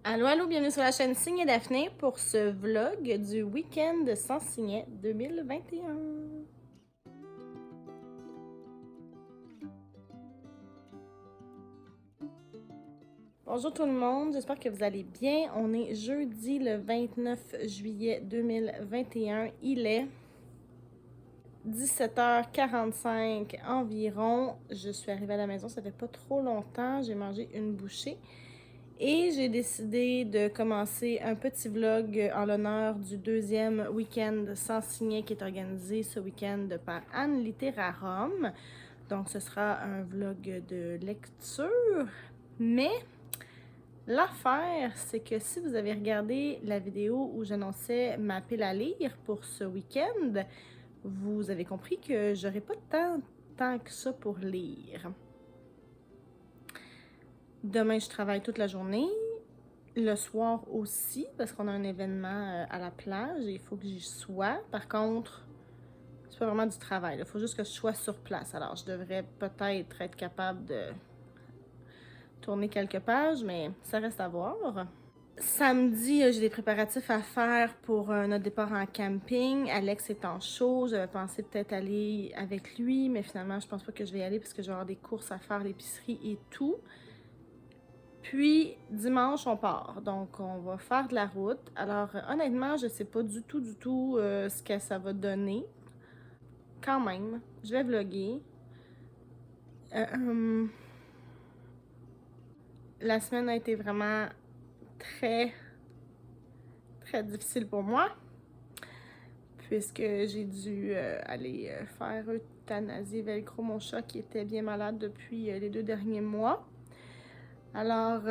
Allô, allô, bienvenue sur la chaîne Signet Daphné pour ce vlog du week-end sans Signet 2021. Bonjour tout le monde, j'espère que vous allez bien. On est jeudi le 29 juillet 2021. Il est 17h45 environ. Je suis arrivée à la maison, ça fait pas trop longtemps. J'ai mangé une bouchée. Et j'ai décidé de commencer un petit vlog en l'honneur du deuxième week-end sans signet qui est organisé ce week-end par Anne Literarum. Donc ce sera un vlog de lecture. Mais l'affaire, c'est que si vous avez regardé la vidéo où j'annonçais ma pile à lire pour ce week-end, vous avez compris que j'aurais pas tant que ça pour lire. Demain, je travaille toute la journée. Le soir aussi, parce qu'on a un événement à la plage et il faut que j'y sois. Par contre, c'est pas vraiment du travail. Il faut juste que je sois sur place. Alors, je devrais peut-être être capable de tourner quelques pages, mais ça reste à voir. Samedi, j'ai des préparatifs à faire pour notre départ en camping. Alex est en show. J'avais pensé peut-être aller avec lui, mais finalement, je pense pas que je vais y aller parce que je vais avoir des courses à faire, l'épicerie et tout. Puis, dimanche, on part. Donc, on va faire de la route. Alors, honnêtement, je sais pas du tout ce que ça va donner. Quand même, je vais vlogger. La semaine a été vraiment très difficile pour moi. Puisque j'ai dû aller faire euthanasie Velcro, mon chat qui était bien malade depuis les 2 derniers mois. Alors,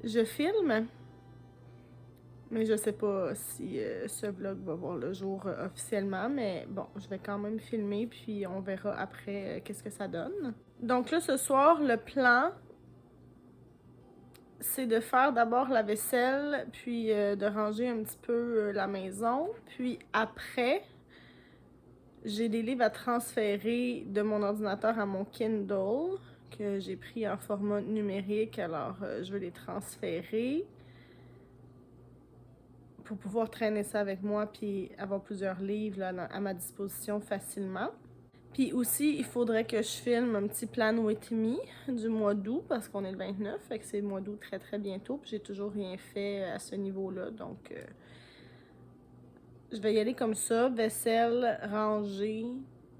je filme. Mais je sais pas si ce vlog va voir le jour officiellement, mais bon, je vais quand même filmer, puis on verra après qu'est-ce que ça donne. Donc là, ce soir, le plan, c'est de faire d'abord la vaisselle, puis de ranger un petit peu la maison, puis après, j'ai des livres à transférer de mon ordinateur à mon Kindle, que j'ai pris en format numérique, alors je vais les transférer pour pouvoir traîner ça avec moi puis avoir plusieurs livres là, à ma disposition facilement. Puis aussi, il faudrait que je filme un petit plan with me du mois d'août parce qu'on est le 29, fait que c'est le mois d'août très bientôt. Puis j'ai toujours rien fait à ce niveau-là, donc je vais y aller comme ça, vaisselle, rangée,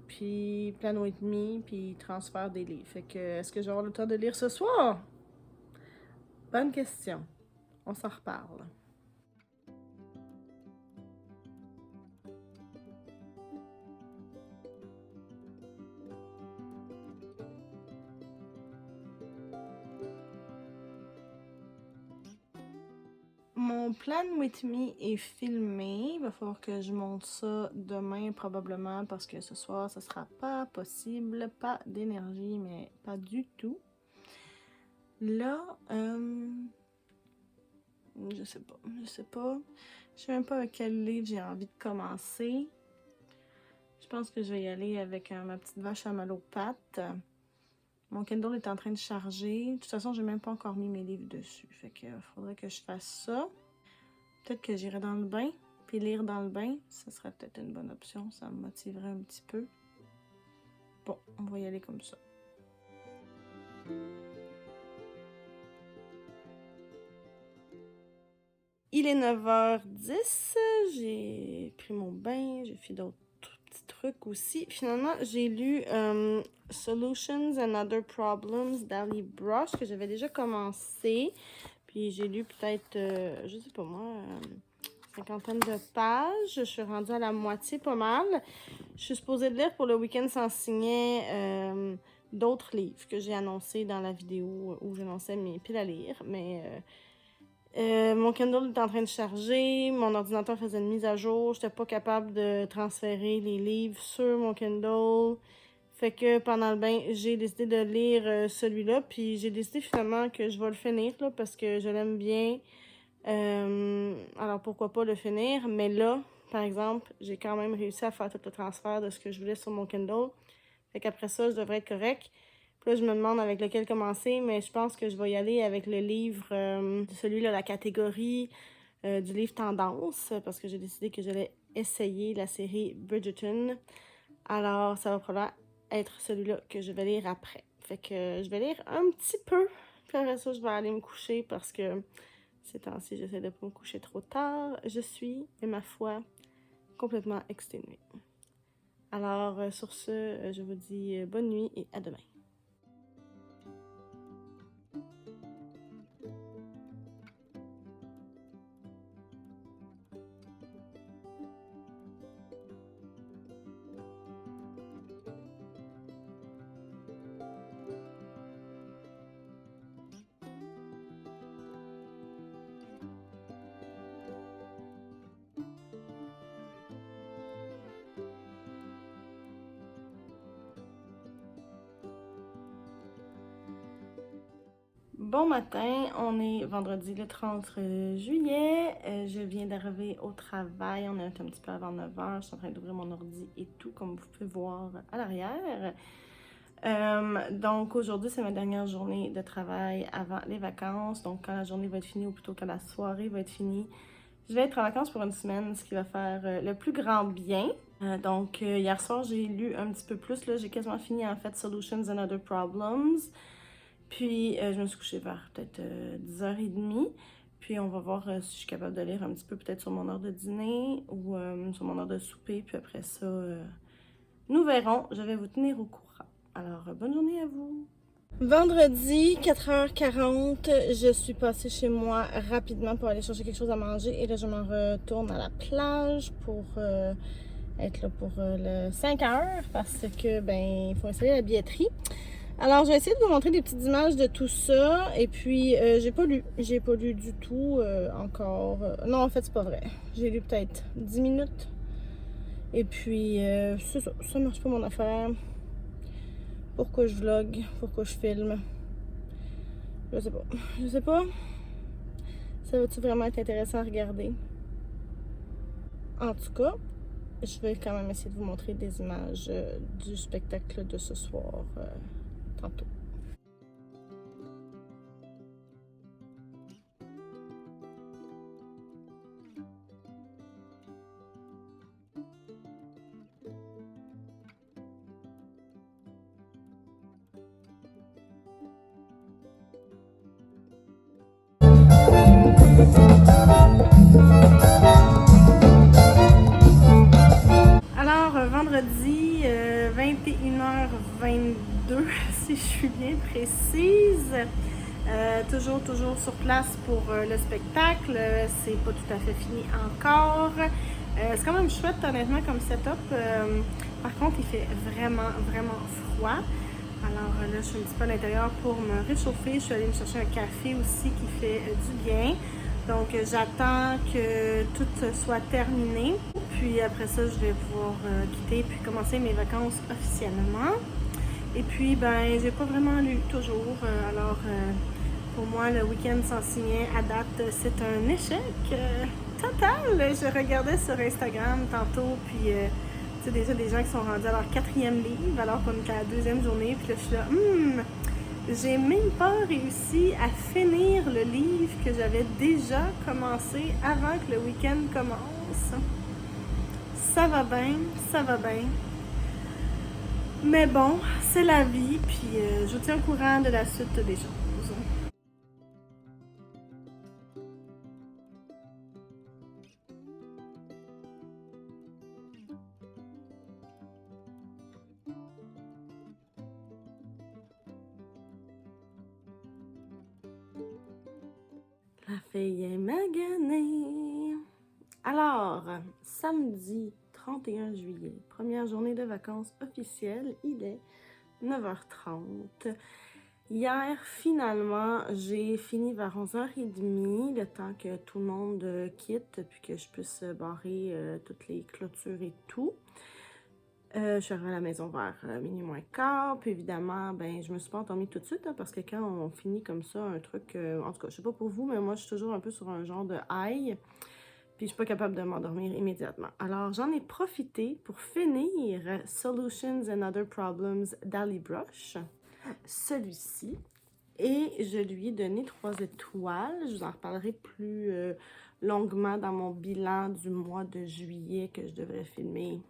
puis plan with me, puis transfert des livres. Fait que est-ce que je vais avoir le temps de lire ce soir? Bonne question. On s'en reparle. Mon plan with me est filmé. Il va falloir que je monte ça demain probablement parce que ce soir, ce sera pas possible. Pas d'énergie, mais pas du tout. Là, je sais pas. Je sais même pas avec quel livre j'ai envie de commencer. Je pense que je vais y aller avec ma petite vache à mal aux pattes. Mon Kindle est en train de charger. De toute façon, j'ai même pas encore mis mes livres dessus. Fait que faudrait que je fasse ça. Peut-être que j'irai dans le bain, puis lire dans le bain, ça serait peut-être une bonne option, ça me motiverait un petit peu. Bon, on va y aller comme ça. Il est 9h10, j'ai pris mon bain, j'ai fait d'autres petits trucs aussi. Finalement, j'ai lu Solutions and Other Problems d'Ali Brush, que j'avais déjà commencé. Puis j'ai lu peut-être, je sais pas moi, cinquantaine de pages. Je suis rendue à la moitié pas mal. Je suis supposée lire pour le week-end sans signer d'autres livres que j'ai annoncés dans la vidéo où j'annonçais mes piles à lire. Mais mon Kindle est en train de charger. Mon ordinateur faisait une mise à jour. J'étais pas capable de transférer les livres sur mon Kindle. Fait que pendant le bain, j'ai décidé de lire celui-là. Puis j'ai décidé finalement que je vais le finir là, parce que je l'aime bien. Alors pourquoi pas le finir. Mais là, par exemple, j'ai quand même réussi à faire tout le transfert de ce que je voulais sur mon Kindle. Fait qu'après ça, je devrais être correct. Puis là, je me demande avec lequel commencer, mais je pense que je vais y aller avec le livre, celui-là, la catégorie du livre tendance, parce que j'ai décidé que j'allais essayer la série Bridgerton. Alors, ça va probablement être celui-là que je vais lire après. Fait que je vais lire un petit peu, puis après ça, je vais aller me coucher parce que ces temps-ci, j'essaie de pas me coucher trop tard. Je suis, et ma foi, complètement exténuée. Alors, sur ce, je vous dis bonne nuit et à demain. Bon matin, on est vendredi le 30 juillet. Je viens d'arriver au travail. On est un petit peu avant 9h. Je suis en train d'ouvrir mon ordi et tout, comme vous pouvez voir à l'arrière. Donc aujourd'hui, c'est ma dernière journée de travail avant les vacances. Donc quand la journée va être finie, ou plutôt quand la soirée va être finie, je vais être en vacances pour une semaine, ce qui va faire le plus grand bien. Donc hier soir, j'ai lu un petit peu plus. J'ai quasiment fini en fait Solutions and Other Problems. Puis, je me suis couchée vers peut-être 10h30. Puis, on va voir si je suis capable de lire un petit peu peut-être sur mon heure de dîner ou sur mon heure de souper. Puis après ça, nous verrons. Je vais vous tenir au courant. Alors, bonne journée à vous! Vendredi, 4h40, je suis passée chez moi rapidement pour aller chercher quelque chose à manger. Et là, je m'en retourne à la plage pour être là pour le 5h parce que, ben, il faut installer la billetterie. Alors, je vais essayer de vous montrer des petites images de tout ça. Et puis, j'ai pas lu. J'ai pas lu du tout encore. Non, en fait, c'est pas vrai. J'ai lu peut-être 10 minutes. Et puis, c'est ça. Ça marche pas mon affaire. Pourquoi je vlog? Pourquoi je filme? Je sais pas. Je sais pas. Ça va-tu vraiment être intéressant à regarder? En tout cas, je vais quand même essayer de vous montrer des images du spectacle de ce soir tantôt. Alors, vendredi, 21h22, si je suis bien précise. Toujours sur place pour le spectacle. C'est pas tout à fait fini encore. C'est quand même chouette, honnêtement, comme setup. Par contre, il fait vraiment froid. Alors là, je suis un petit peu à l'intérieur pour me réchauffer. Je suis allée me chercher un café aussi qui fait du bien. Donc, j'attends que tout soit terminé. Puis après ça, je vais pouvoir quitter puis commencer mes vacances officiellement. Et puis, ben, j'ai pas vraiment lu toujours. Alors, pour moi, le week-end sans signer à date, c'est un échec total. Je regardais sur Instagram tantôt, puis tu sais, déjà des gens qui sont rendus à leur 4e livre, alors qu'on est à la 2e journée. Puis là, je suis là, j'ai même pas réussi à finir le livre que j'avais déjà commencé avant que le week-end commence. Ça va bien, ça va bien. Mais bon, c'est la vie, puis je vous tiens au courant de la suite des choses. La fille est maganée. Alors, samedi 31 juillet, première journée de vacances officielle, il est 9h30. Hier, finalement, j'ai fini vers 11h30, le temps que tout le monde quitte, puis que je puisse barrer toutes les clôtures et tout. Je suis arrivée à la maison vers minuit moins quart, puis évidemment, ben, je me suis pas endormie tout de suite, hein, parce que quand on finit comme ça, un truc, en tout cas, je sais pas pour vous, mais moi, je suis toujours un peu sur un genre de high, puis je suis pas capable de m'endormir immédiatement. Alors, j'en ai profité pour finir Solutions and Other Problems d'Ali Brush. celui-ci. Et je lui ai donné 3 étoiles. Je vous en reparlerai plus longuement dans mon bilan du mois de juillet que je devrais filmer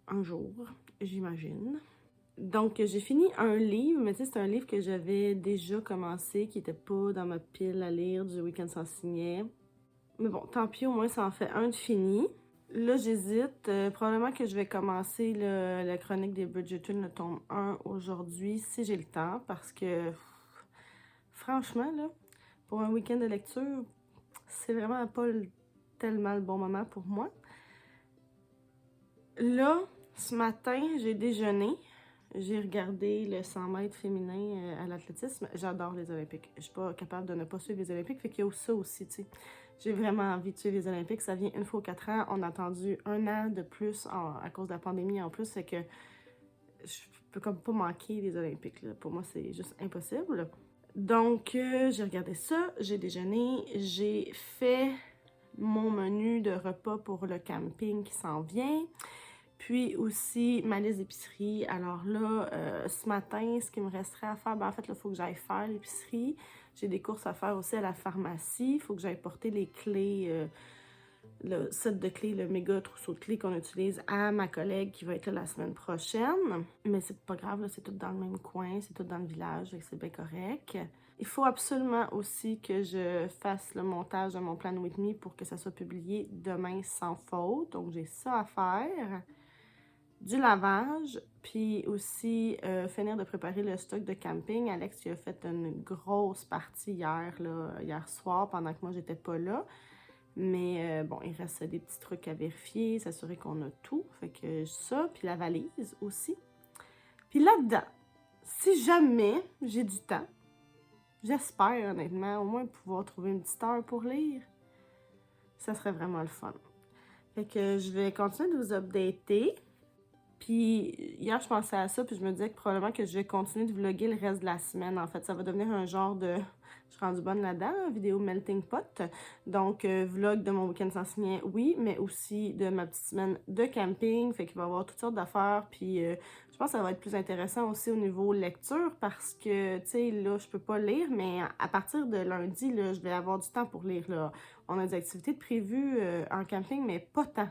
un jour, j'imagine. Donc, j'ai fini un livre, mais tu sais, c'est un livre que j'avais déjà commencé, qui n'était pas dans ma pile à lire du Week-end sans signet. Mais bon, tant pis, au moins, ça en fait un de fini. Là, j'hésite. Probablement que je vais commencer la chronique des Bridgerton, le tome 1, aujourd'hui, si j'ai le temps, parce que, franchement, là, pour un week-end de lecture, c'est vraiment pas tellement le bon moment pour moi. Là, ce matin, j'ai déjeuné. J'ai regardé le 100 mètres féminin à l'athlétisme. J'adore les Olympiques. Je suis pas capable de ne pas suivre les Olympiques. Fait qu'il y a ça aussi, tu sais. J'ai vraiment envie de suivre les Olympiques. Ça vient une fois aux 4 ans. On a attendu 1 an de plus à cause de la pandémie en plus. Fait que je peux comme pas manquer les Olympiques, là. Pour moi, c'est juste impossible. Donc, j'ai regardé ça. J'ai déjeuné. J'ai fait mon menu de repas pour le camping qui s'en vient. Puis aussi ma liste d'épicerie. Alors là, ce matin, ce qu'il me resterait à faire, ben en fait, il faut que j'aille faire l'épicerie. J'ai des courses à faire aussi à la pharmacie. Il faut que j'aille porter les clés, le set de clés, le méga trousseau de clés qu'on utilise à ma collègue qui va être là la semaine prochaine. Mais c'est pas grave, c'est tout dans le même coin, c'est tout dans le village, c'est bien correct. Il faut absolument aussi que je fasse le montage de mon Plan With Me pour que ça soit publié demain sans faute. Donc j'ai ça à faire. Du lavage, puis aussi finir de préparer le stock de camping. Alex, il a fait une grosse partie hier soir, pendant que moi, j'étais pas là. Mais bon, il reste des petits trucs à vérifier, s'assurer qu'on a tout. Fait que ça, puis la valise aussi. Puis là-dedans, si jamais j'ai du temps, j'espère honnêtement au moins pouvoir trouver une petite heure pour lire. Ça serait vraiment le fun. Fait que je vais continuer de vous updater. Puis hier, je pensais à ça, puis je me disais que probablement que je vais continuer de vlogger le reste de la semaine. En fait, ça va devenir un genre de... Je suis rendue bonne là-dedans, vidéo melting pot. Donc, vlog de mon week-end sans signet, oui, mais aussi de ma petite semaine de camping. Fait qu'il va y avoir toutes sortes d'affaires. Puis je pense que ça va être plus intéressant aussi au niveau lecture parce que, tu sais, là, je peux pas lire, mais à partir de lundi, là, je vais avoir du temps pour lire, là. On a des activités prévues en camping, mais pas tant.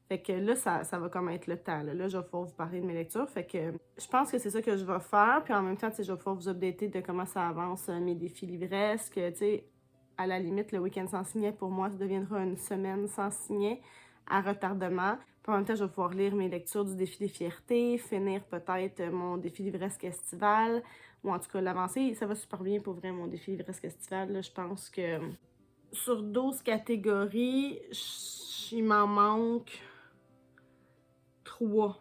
Fait que là, ça va comme être le temps. Là, je vais pouvoir vous parler de mes lectures. Fait que je pense que c'est ça que je vais faire. Puis en même temps, je vais pouvoir vous updater de comment ça avance mes défis livresques. Tu sais, à la limite, le week-end sans signet, pour moi, ça deviendra une semaine sans signet à retardement. Puis en même temps, je vais pouvoir lire mes lectures du défi des fiertés, finir peut-être mon défi livresque estival. Ou en tout cas, l'avancer, ça va super bien pour vrai, mon défi livresque estival. Là, je pense que sur 12 catégories, il m'en manque 3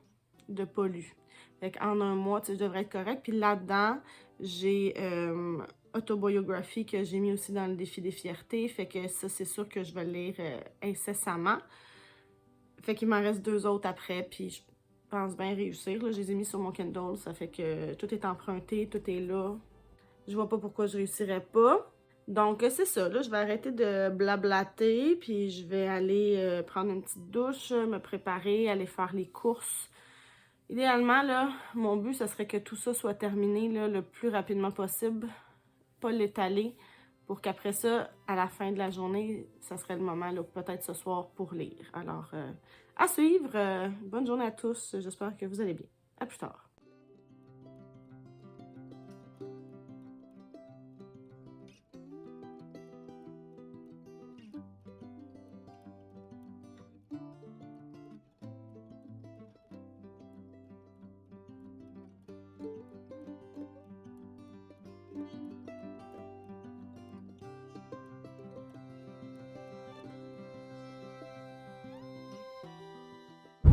de pas lus. Fait qu'en un mois, je devrais être correct. Puis là-dedans, j'ai autobiographie que j'ai mis aussi dans le défi des fiertés. Fait que ça, c'est sûr que je vais le lire incessamment. Fait qu'il m'en reste 2 autres après. Puis je pense bien réussir. Là. Je les ai mis sur mon Kindle. Ça fait que tout est emprunté, tout est là. Je vois pas pourquoi je réussirais pas. Donc, c'est ça. Là, je vais arrêter de blablater, puis je vais aller prendre une petite douche, me préparer, aller faire les courses. Idéalement, là, mon but, ce serait que tout ça soit terminé là, le plus rapidement possible, pas l'étaler, pour qu'après ça, à la fin de la journée, ça serait le moment, là, peut-être ce soir, pour lire. Alors, à suivre. Bonne journée à tous. J'espère que vous allez bien. À plus tard.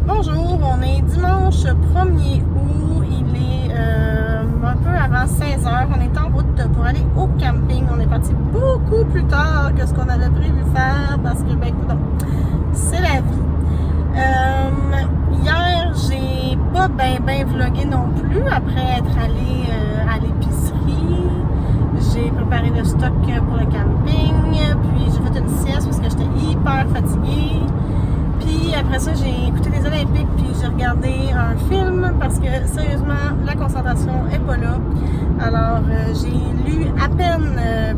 Bonjour, on est dimanche 1er août, il est un peu avant 16h, on est en route pour aller au camping. On est parti beaucoup plus tard que ce qu'on avait prévu faire parce que, ben écoute, c'est la vie. Hier, j'ai pas ben vlogué non plus après être allée à l'épicerie. J'ai préparé le stock pour le camping, puis j'ai fait une sieste parce que j'étais hyper fatiguée. Puis après ça, j'ai écouté les Olympiques, puis j'ai regardé un film parce que sérieusement, la concentration est pas là. Alors, j'ai lu à peine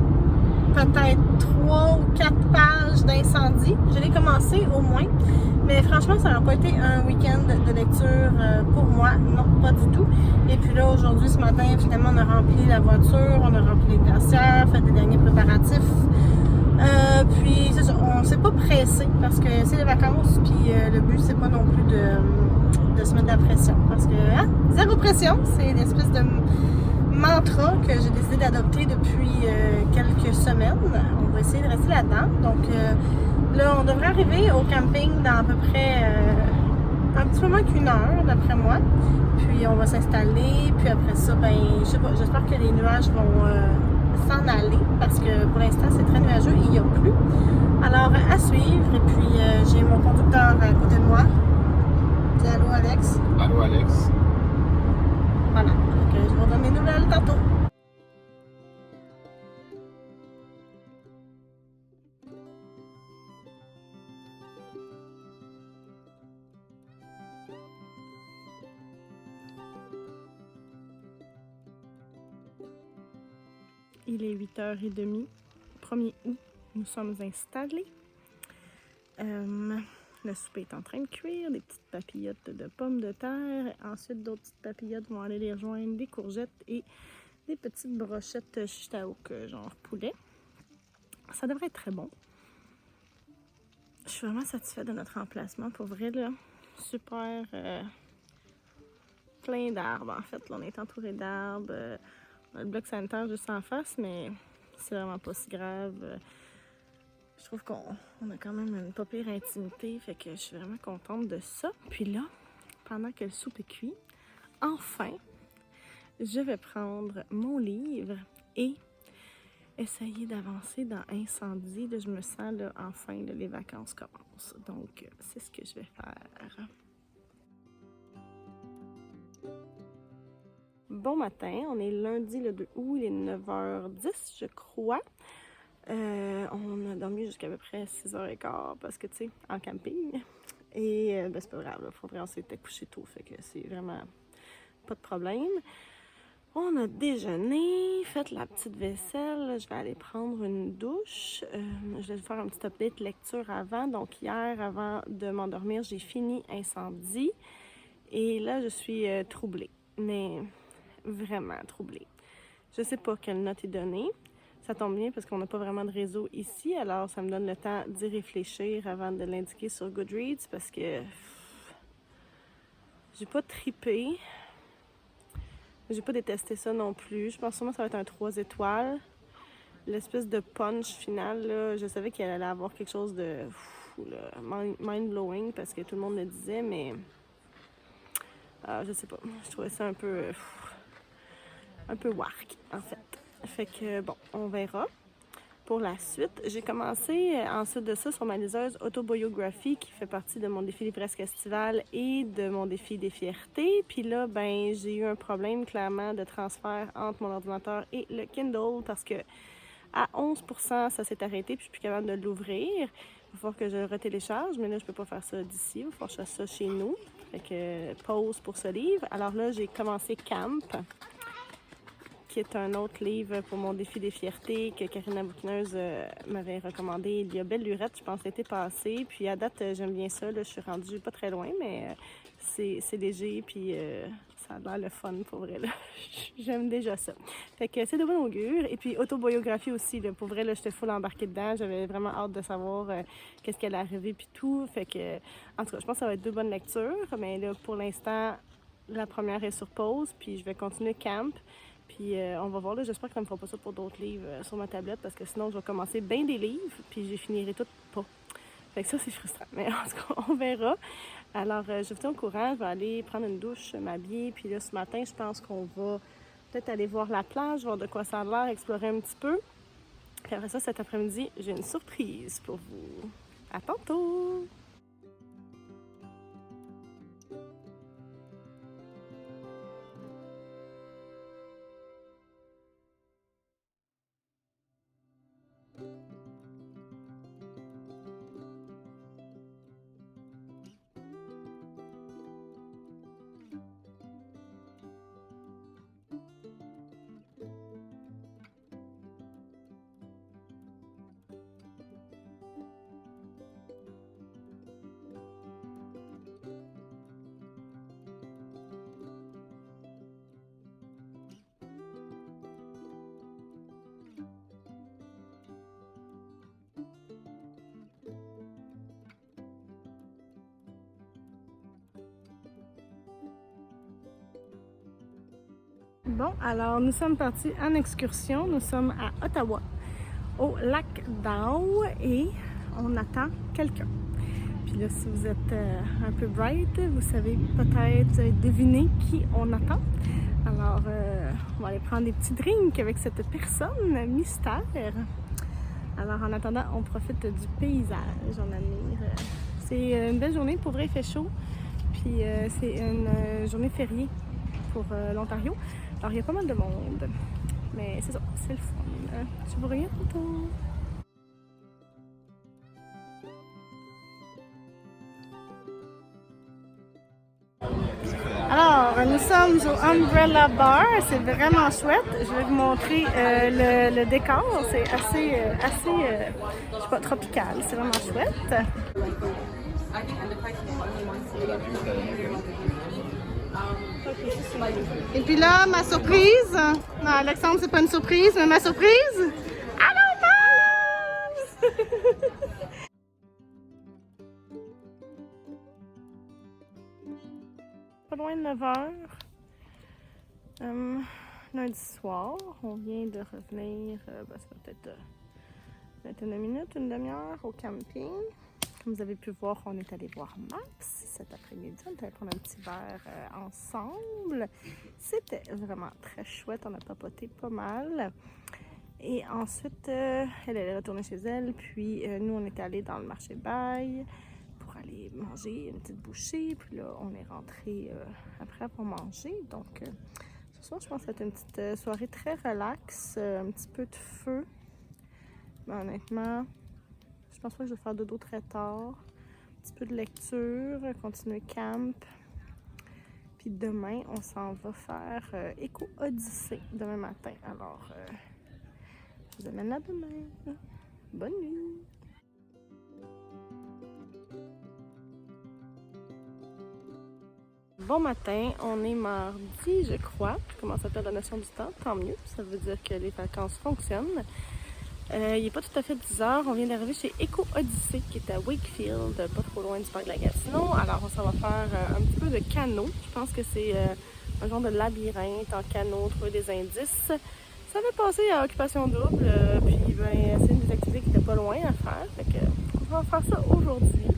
peut-être 3 ou 4 pages d'incendie. Je l'ai commencé au moins, mais franchement, ça n'a pas été un week-end de lecture pour moi. Non, pas du tout. Et puis là, aujourd'hui, ce matin, finalement, on a rempli la voiture, on a rempli les glacières, fait des derniers préparatifs. Puis c'est ça, on s'est pas pressé parce que c'est les vacances, puis le but c'est pas non plus de se mettre de la pression parce que zéro pression, c'est une espèce de mantra que j'ai décidé d'adopter depuis quelques semaines. On va essayer de rester là-dedans. Donc là, on devrait arriver au camping dans à peu près un petit peu moins qu'une heure d'après moi. Puis on va s'installer, puis après ça, ben je sais pas, j'espère que les nuages vont s'en aller parce que pour l'instant c'est très nuageux et il n'y a plus. Alors à suivre et puis j'ai mon conducteur à côté de moi. Dis allô Alex. Allô Alex. Voilà, donc je vous donne des nouvelles tantôt. Il est 8h30, 1er août, nous sommes installés. Le souper est en train de cuire, des petites papillotes de pommes de terre. Ensuite, d'autres petites papillotes vont aller les rejoindre, des courgettes et des petites brochettes chitaouk, genre poulet. Ça devrait être très bon. Je suis vraiment satisfaite de notre emplacement, pour vrai, là. Super plein d'arbres, en fait. Là, on est entouré d'arbres. On a le bloc sanitaire juste en face, mais c'est vraiment pas si grave. Je trouve qu'on a quand même une pas pire intimité, fait que je suis vraiment contente de ça. Puis là, pendant que le soupe est cuit, enfin, je vais prendre mon livre et essayer d'avancer dans Incendie. Là, je me sens, là, enfin, là, les vacances commencent. Donc, c'est ce que je vais faire. Bon matin, on est lundi le 2 août, il est 9h10, je crois. On a dormi jusqu'à peu près 6h15 parce que, tu sais, en camping. Et ben, c'est pas grave, là, faudrait on s'était couché tôt, fait que c'est vraiment pas de problème. On a déjeuné, fait la petite vaisselle. Je vais aller prendre une douche. Je vais faire un petit update lecture avant. Donc hier, avant de m'endormir, j'ai fini Incendie. Et là, je suis troublée. Mais vraiment troublée. Je sais pas quelle note est donnée. Ça tombe bien parce qu'on n'a pas vraiment de réseau ici. Alors, ça me donne le temps d'y réfléchir avant de l'indiquer sur Goodreads parce que j'ai pas trippé. J'ai pas détesté ça non plus. Je pense sûrement que ça va être un 3 étoiles. L'espèce de punch final, là, je savais qu'il allait avoir quelque chose de mind-blowing parce que tout le monde le disait, mais je sais pas. Je trouvais ça un peu wark, en fait. Fait que, bon, on verra. Pour la suite, j'ai commencé ensuite de ça sur ma liseuse Autobiographie qui fait partie de mon défi Livresque estival et de mon défi des fiertés. Puis là, ben, j'ai eu un problème clairement de transfert entre mon ordinateur et le Kindle parce que à 11%, ça s'est arrêté puis je suis plus capable de l'ouvrir. Il va falloir que je le retélécharge, mais là, je peux pas faire ça d'ici. Il va falloir que je fasse ça chez nous. Fait que pause pour ce livre. Alors là, j'ai commencé Camp, qui est un autre livre pour mon défi des fiertés que Karina Bouquineuse m'avait recommandé il y a belle lurette, je pense, l'été passé. Puis à date, j'aime bien ça. Là, je suis rendue pas très loin, mais c'est léger, puis ça a l'air le fun pour vrai. Là. J'aime déjà ça. Fait que c'est de bon augure. Et puis autobiographie aussi. Là, pour vrai, là, j'étais full embarquée dedans. J'avais vraiment hâte de savoir qu'est-ce qu'elle est arrivée, puis tout. Fait que, en tout cas, je pense que ça va être 2 bonnes lectures. Mais là, pour l'instant, la première est sur pause, puis je vais continuer Camp. Puis on va voir, là, j'espère que ça ne me fera pas ça pour d'autres livres sur ma tablette parce que sinon je vais commencer bien des livres puis je finirai tout pas. Fait que ça c'est frustrant, mais en tout cas on verra. Alors je vous tiens au courant, je vais aller prendre une douche, m'habiller, puis là ce matin je pense qu'on va peut-être aller voir la plage, voir de quoi ça a l'air, explorer un petit peu. Puis après ça cet après-midi, j'ai une surprise pour vous. À tantôt! Bon, alors nous sommes partis en excursion. Nous sommes à Ottawa, au lac d'Ao, et on attend quelqu'un. Puis là, si vous êtes un peu bright, vous savez peut-être deviner qui on attend. Alors, on va aller prendre des petits drinks avec cette personne mystère. Alors, en attendant, on profite du paysage, on admire. C'est une belle journée, pour vrai, il fait chaud. Puis c'est une journée fériée pour l'Ontario. Alors, il y a pas mal de monde. Mais c'est ça, c'est le fun. Je vous reviens tantôt. Alors, nous sommes au Umbrella Bar. C'est vraiment chouette. Je vais vous montrer le décor. C'est assez je sais pas, tropical. C'est vraiment chouette. Et puis là, ma surprise. Non, Alexandre, c'est pas une surprise, mais ma surprise. Allô, Mars! Pas loin de 9h. Lundi soir, on vient de revenir, ça va peut-être 21 minutes, une demi-heure au camping. Comme vous avez pu voir, on est allé voir Max cet après-midi. On est allé prendre un petit verre ensemble. C'était vraiment très chouette. On a papoté pas mal. Et ensuite, elle est retournée chez elle. Puis nous, on était allés dans le marché Bail pour aller manger une petite bouchée. Puis là, on est rentré après avoir mangé. Donc, ce soir, je pense que c'était une petite soirée très relax. Un petit peu de feu. Mais honnêtement, je pense pas que je vais faire dodo très tard. Un petit peu de lecture, continuer camp. Puis demain, on s'en va faire Éco Odyssée demain matin. Alors, je vous amène là demain. Bonne nuit! Bon matin, on est mardi, je crois. Je commence à perdre la notion du temps, tant mieux. Ça veut dire que les vacances fonctionnent. Il n'est pas tout à fait 10h, on vient d'arriver chez Éco Odyssée qui est à Wakefield, pas trop loin du parc de la Gatineau. Alors on s'en va faire un petit peu de canot. Je pense que c'est un genre de labyrinthe en canot, trouver des indices. Ça fait passer à Occupation Double, puis ben, c'est une des activités qui était pas loin à faire. Fait que on va faire ça aujourd'hui.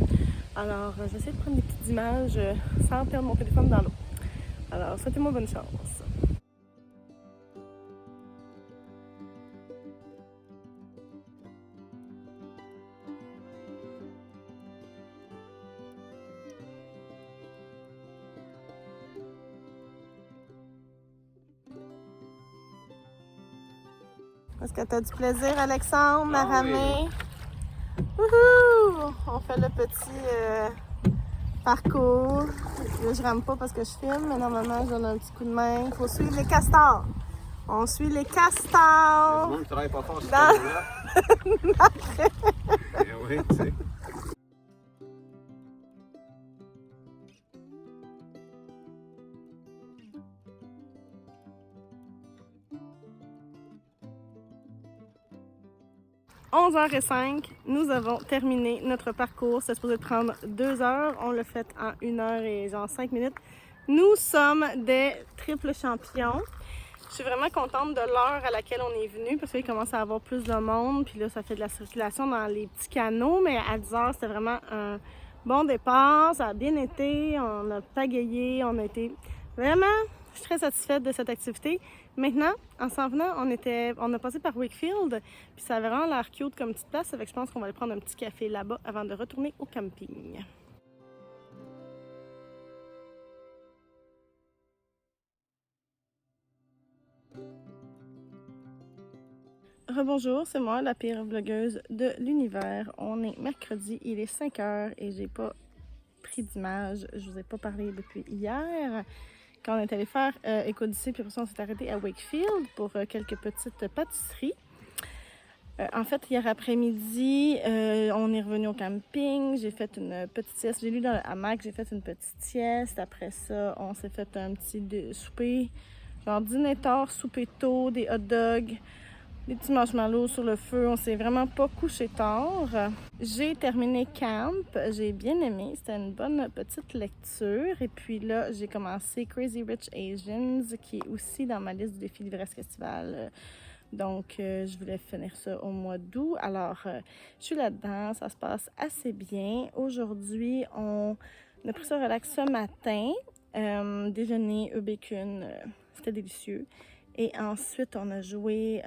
Alors j'essaie de prendre des petites images sans perdre mon téléphone dans l'eau. Alors souhaitez-moi bonne chance. Est-ce que tu as du plaisir, Alexandre, à ramer? Wouhou! On fait le petit parcours. Là, je rame pas parce que je filme, mais normalement, je donne un petit coup de main. Il faut suivre les castors. On suit les castors. Je travaille pas fort, oui, tu sais. « 11h05, nous avons terminé notre parcours. C'est supposé prendre 2 heures. On l'a fait en 1 heure et genre 5 minutes. Nous sommes des triples champions. Je suis vraiment contente de l'heure à laquelle on est venu parce qu'il commence à avoir plus de monde. Puis là, ça fait de la circulation dans les petits canaux. Mais à 10 heures, c'était vraiment un bon départ. Ça a bien été. On a pagayé. On a été vraiment... Je suis très satisfaite de cette activité. Maintenant, en s'en venant, on a passé par Wakefield, puis ça avait vraiment l'air cute comme petite place, avec je pense qu'on va aller prendre un petit café là-bas avant de retourner au camping. Rebonjour, c'est moi, la pire vlogueuse de l'univers. On est mercredi, il est 5h et j'ai pas pris d'image. Je vous ai pas parlé depuis hier. Quand on est allé faire Éco Odyssée, puis après ça, on s'est arrêté à Wakefield pour quelques petites pâtisseries. En fait, hier après-midi, on est revenu au camping. J'ai fait une petite sieste. J'ai lu dans le hamac, j'ai fait une petite sieste. Après ça, on s'est fait un petit souper, genre dîner tard, souper tôt, des hot dogs. des petits marshmallows sur le feu. On s'est vraiment pas couché tard. J'ai terminé camp. J'ai bien aimé. C'était une bonne petite lecture. Et puis là, j'ai commencé Crazy Rich Asians, qui est aussi dans ma liste du défi livresque estival. Donc, je voulais finir ça au mois d'août. Alors, je suis là-dedans. Ça se passe assez bien. Aujourd'hui, on a pris ça relax ce matin. Déjeuner, œufs bacon. C'était délicieux. Et ensuite, on a joué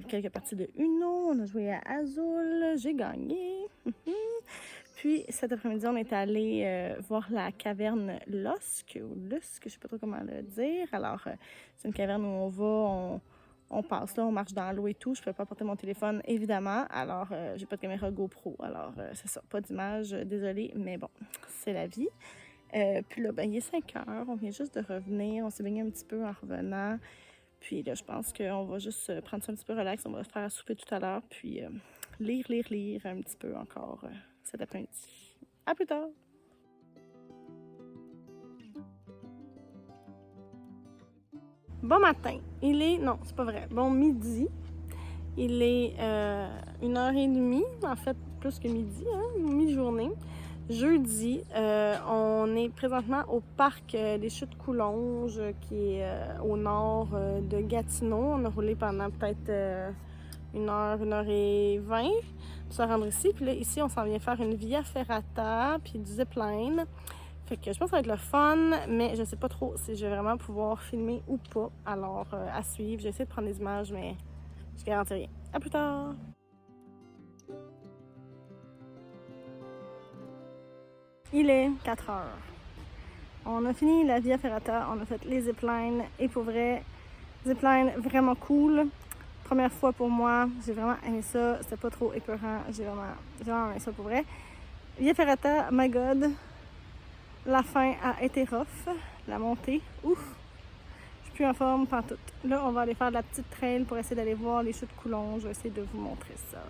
quelques parties de Uno, on a joué à Azul, j'ai gagné. Puis cet après-midi, on est allé voir la caverne Lusk, ou Lusk, je sais pas trop comment le dire. Alors, c'est une caverne où on va, on passe là, on marche dans l'eau et tout. Je ne peux pas porter mon téléphone, évidemment. Alors, j'ai pas de caméra GoPro. Alors, c'est ça, pas d'image, désolée, mais bon, c'est la vie. Puis là, ben, il est 5 heures, on vient juste de revenir. On s'est baigné un petit peu en revenant. Puis là, je pense qu'on va juste prendre ça un petit peu relax. On va se faire à souper tout à l'heure. Puis lire un petit peu encore cet après-midi. À plus tard! Bon matin. Il est... Non, c'est pas vrai. Bon midi. Il est 1h30. En fait, plus que midi, hein? Mi-journée. Jeudi, on est présentement au parc des Chutes Coulonges qui est au nord de Gatineau. On a roulé pendant peut-être 1h et 20 pour se rendre ici. Puis là, ici, on s'en vient faire une via ferrata puis du zipline. Fait que je pense que ça va être le fun, mais je sais pas trop si je vais vraiment pouvoir filmer ou pas. Alors, à suivre. J'essaie de prendre des images, mais je garantis rien. À plus tard! Il est 4 heures. On a fini la Via Ferrata, on a fait les ziplines et pour vrai, zipline vraiment cool. Première fois pour moi, j'ai vraiment aimé ça, c'était pas trop épeurant, j'ai vraiment aimé ça pour vrai. Via Ferrata, my god, la fin a été rough, la montée, ouf, je suis plus en forme pantoute. Là, on va aller faire de la petite trail pour essayer d'aller voir les chutes Coulonges, je vais essayer de vous montrer ça.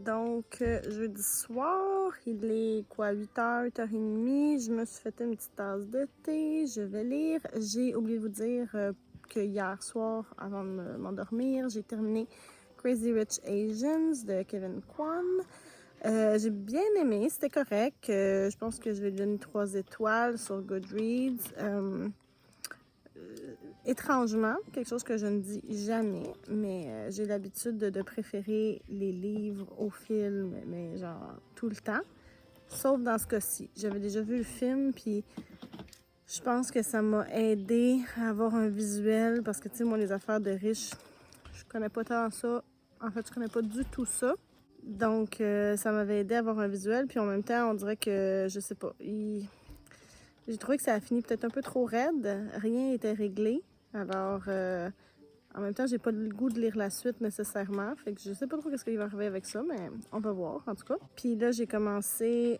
Donc, jeudi soir, il est quoi, 8h, 8h30. Je me suis fait une petite tasse de thé. Je vais lire. J'ai oublié de vous dire que hier soir, avant de m'endormir, j'ai terminé Crazy Rich Asians de Kevin Kwan. J'ai bien aimé, c'était correct. Je pense que je vais lui donner 3 étoiles sur Goodreads. Étrangement, quelque chose que je ne dis jamais, mais j'ai l'habitude de préférer les livres aux films, mais genre tout le temps. Sauf dans ce cas-ci. J'avais déjà vu le film, puis je pense que ça m'a aidé à avoir un visuel, parce que tu sais, moi, les affaires de riches, je connais pas tant ça. En fait, je connais pas du tout ça. Donc, ça m'avait aidé à avoir un visuel, puis en même temps, on dirait que, je sais pas, j'ai trouvé que ça a fini peut-être un peu trop raide. Rien n'était réglé. Alors, en même temps, j'ai pas le goût de lire la suite nécessairement. Fait que je sais pas trop qu'est-ce qu'il va arriver avec ça, mais on va voir en tout cas. Puis là, j'ai commencé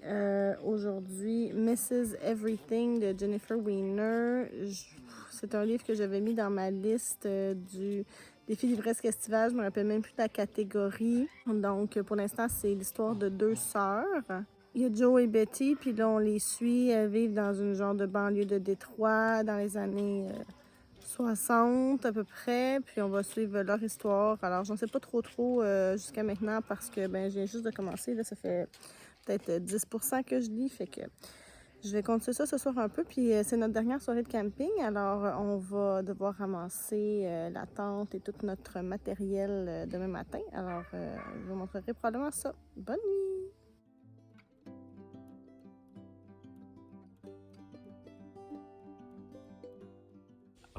aujourd'hui Mrs. Everything de Jennifer Weiner. C'est un livre que j'avais mis dans ma liste du défi livresque estival. Je me rappelle même plus de la catégorie. Donc, pour l'instant, c'est l'histoire de 2 sœurs. Il y a Joe et Betty, puis là, on les suit. Elles vivent dans une genre de banlieue de Détroit dans les années 60 à peu près. Puis on va suivre leur histoire. Alors, j'en sais pas trop jusqu'à maintenant parce que ben, je viens juste de commencer. Là, ça fait peut-être 10% que je lis. Fait que je vais continuer ça ce soir un peu. Puis c'est notre dernière soirée de camping. Alors, on va devoir ramasser la tente et tout notre matériel demain matin. Alors, je vous montrerai probablement ça. Bonne nuit!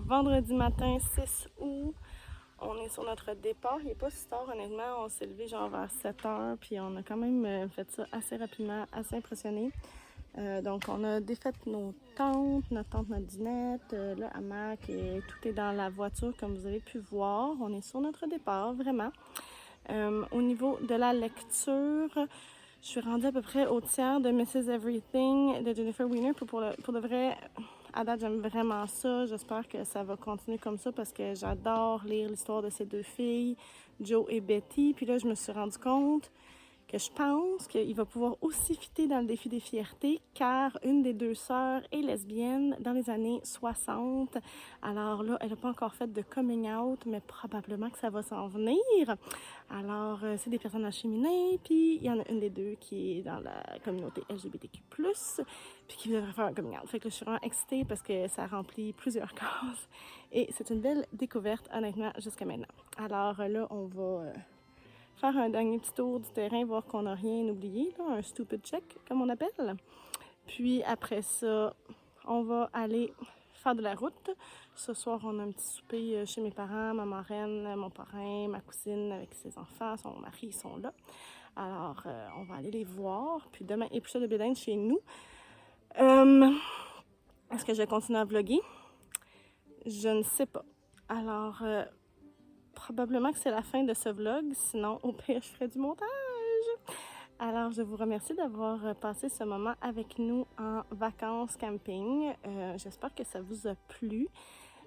Vendredi matin 6 août, on est sur notre départ. Il n'est pas si tard, honnêtement. On s'est levé genre vers 7h, puis on a quand même fait ça assez rapidement, assez impressionné. Donc, on a défait notre tente, notre dinette, le hamac, et tout est dans la voiture, comme vous avez pu voir. On est sur notre départ, vraiment. Au niveau de la lecture, je suis rendue à peu près au tiers de Mrs. Everything de Jennifer Weiner. Pour de vrai, à date, j'aime vraiment ça. J'espère que ça va continuer comme ça parce que j'adore lire l'histoire de ces deux filles, Jo et Betty. Puis là, je me suis rendu compte que je pense qu'il va pouvoir aussi fitter dans le défi des fiertés, car une des deux sœurs est lesbienne dans les années 60. Alors là, elle n'a pas encore fait de coming out, mais probablement que ça va s'en venir. Alors, c'est des personnages féminins, puis il y en a une des deux qui est dans la communauté LGBTQ+, puis qui devrait faire un coming out. Fait que là, je suis vraiment excitée parce que ça remplit plusieurs cases. Et c'est une belle découverte, honnêtement, jusqu'à maintenant. Alors là, on va faire un dernier petit tour du terrain, voir qu'on n'a rien oublié, là, un stupid check, comme on appelle. Puis après ça, on va aller faire de la route. Ce soir, on a un petit souper chez mes parents, ma marraine, mon parrain, ma cousine avec ses enfants, son mari, ils sont là. Alors, on va aller les voir. Puis demain, épluchet de bédine chez nous. Est-ce que je vais continuer à vlogger? Je ne sais pas. Alors, probablement que c'est la fin de ce vlog, sinon au pire je ferai du montage. Alors je vous remercie d'avoir passé ce moment avec nous en vacances camping. J'espère que ça vous a plu.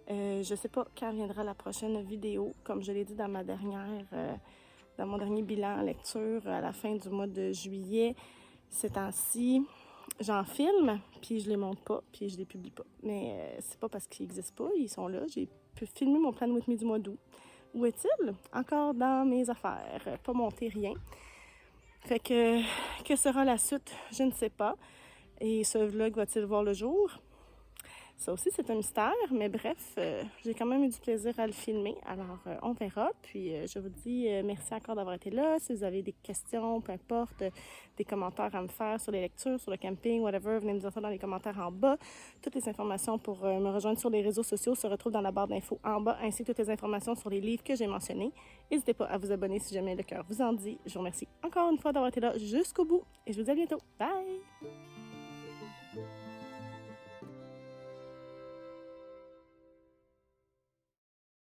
Je ne sais pas quand viendra la prochaine vidéo, comme je l'ai dit dans dans mon dernier bilan en lecture à la fin du mois de juillet. Ces temps-ci, j'en filme, puis je les monte pas, puis je les publie pas. Mais c'est pas parce qu'ils n'existent pas, ils sont là. J'ai pu filmer mon plan with me du mois d'août. Où est-il? Encore dans mes affaires. Pas monté rien. Fait que sera la suite? Je ne sais pas. Et ce vlog va-t-il voir le jour? Ça aussi, c'est un mystère. Mais bref, j'ai quand même eu du plaisir à le filmer. Alors, on verra. Puis, je vous dis merci encore d'avoir été là. Si vous avez des questions, peu importe, des commentaires à me faire sur les lectures, sur le camping, whatever, venez me dire ça dans les commentaires en bas. Toutes les informations pour me rejoindre sur les réseaux sociaux se retrouvent dans la barre d'infos en bas, ainsi que toutes les informations sur les livres que j'ai mentionnés. N'hésitez pas à vous abonner si jamais le cœur vous en dit. Je vous remercie encore une fois d'avoir été là jusqu'au bout et je vous dis à bientôt. Bye!